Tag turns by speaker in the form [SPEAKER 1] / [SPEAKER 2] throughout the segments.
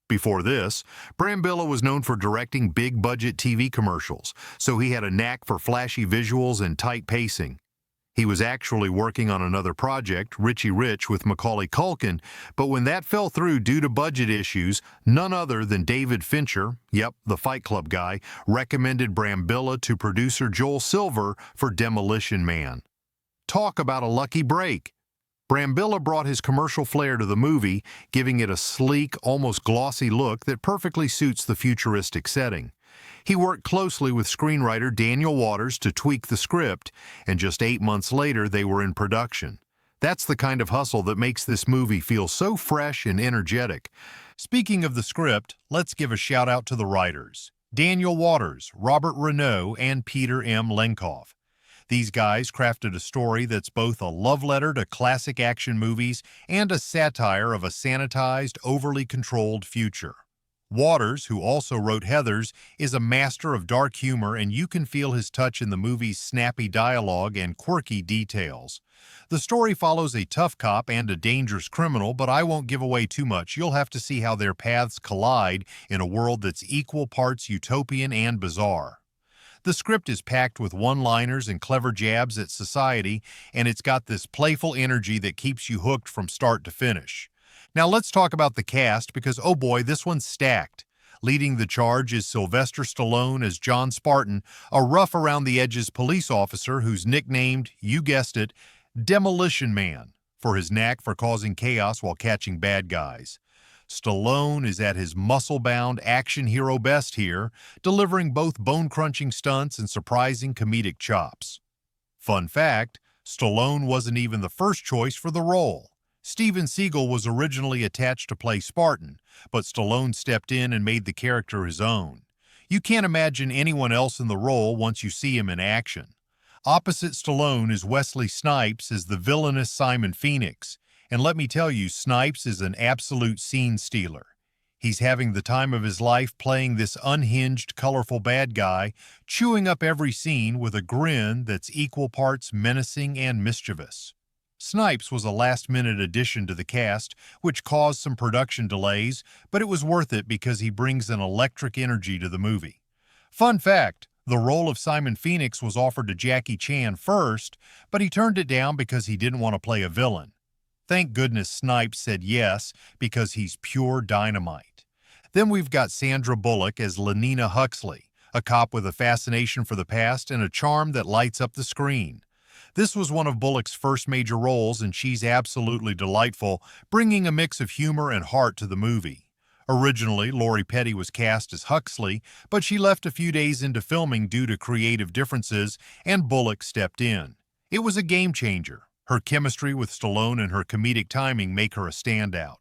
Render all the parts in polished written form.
[SPEAKER 1] Before this, Brambilla was known for directing big-budget TV commercials, so he had a knack for flashy visuals and tight pacing. He was actually working on another project, Richie Rich, with Macaulay Culkin, but when that fell through due to budget issues, none other than David Fincher, yep, the Fight Club guy, recommended Brambilla to producer Joel Silver for Demolition Man. Talk about a lucky break! Brambilla brought his commercial flair to the movie, giving it a sleek, almost glossy look that perfectly suits the futuristic setting. He worked closely with screenwriter Daniel Waters to tweak the script, and just 8 months later they were in production. That's the kind of hustle that makes this movie feel so fresh and energetic. Speaking of the script, let's give a shout out to the writers: Daniel Waters, Robert Renaud, and Peter M. Lenkoff. These guys crafted a story that's both a love letter to classic action movies and a satire of a sanitized, overly controlled future. Waters, who also wrote Heathers, is a master of dark humor, and you can feel his touch in the movie's snappy dialogue and quirky details. The story follows a tough cop and a dangerous criminal, but I won't give away too much. You'll have to see how their paths collide in a world that's equal parts utopian and bizarre. The script is packed with one-liners and clever jabs at society, and it's got this playful energy that keeps you hooked from start to finish. Now let's talk about the cast, because oh boy, this one's stacked. Leading the charge is Sylvester Stallone as John Spartan, a rough-around-the-edges police officer who's nicknamed, you guessed it, Demolition Man, for his knack for causing chaos while catching bad guys. Stallone is at his muscle-bound action hero best here, delivering both bone-crunching stunts and surprising comedic chops. Fun fact, Stallone wasn't even the first choice for the role. Steven Seagal was originally attached to play Spartan, but Stallone stepped in and made the character his own. You can't imagine anyone else in the role once you see him in action. Opposite Stallone is Wesley Snipes as the villainous Simon Phoenix. And let me tell you, Snipes is an absolute scene stealer. He's having the time of his life playing this unhinged, colorful bad guy, chewing up every scene with a grin that's equal parts menacing and mischievous. Snipes was a last-minute addition to the cast, which caused some production delays, but it was worth it because he brings an electric energy to the movie. Fun fact, the role of Simon Phoenix was offered to Jackie Chan first, but he turned it down because he didn't want to play a villain. Thank goodness Snipes said yes, because he's pure dynamite. Then we've got Sandra Bullock as Lenina Huxley, a cop with a fascination for the past and a charm that lights up the screen. This was one of Bullock's first major roles, and she's absolutely delightful, bringing a mix of humor and heart to the movie. Originally, Lori Petty was cast as Huxley, but she left a few days into filming due to creative differences, and Bullock stepped in. It was a game changer. Her chemistry with Stallone and her comedic timing make her a standout.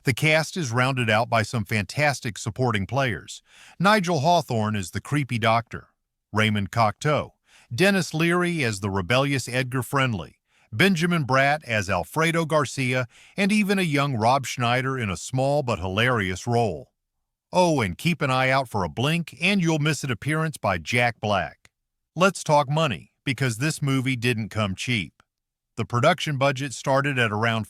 [SPEAKER 1] The cast is rounded out by some fantastic supporting players. Nigel Hawthorne as the creepy doctor, Raymond Cocteau, Dennis Leary as the rebellious Edgar Friendly, Benjamin Bratt as Alfredo Garcia, and even a young Rob Schneider in a small but hilarious role. Oh, and keep an eye out for a blink and you'll miss an appearance by Jack Black. Let's talk money, because this movie didn't come cheap. The production budget started at around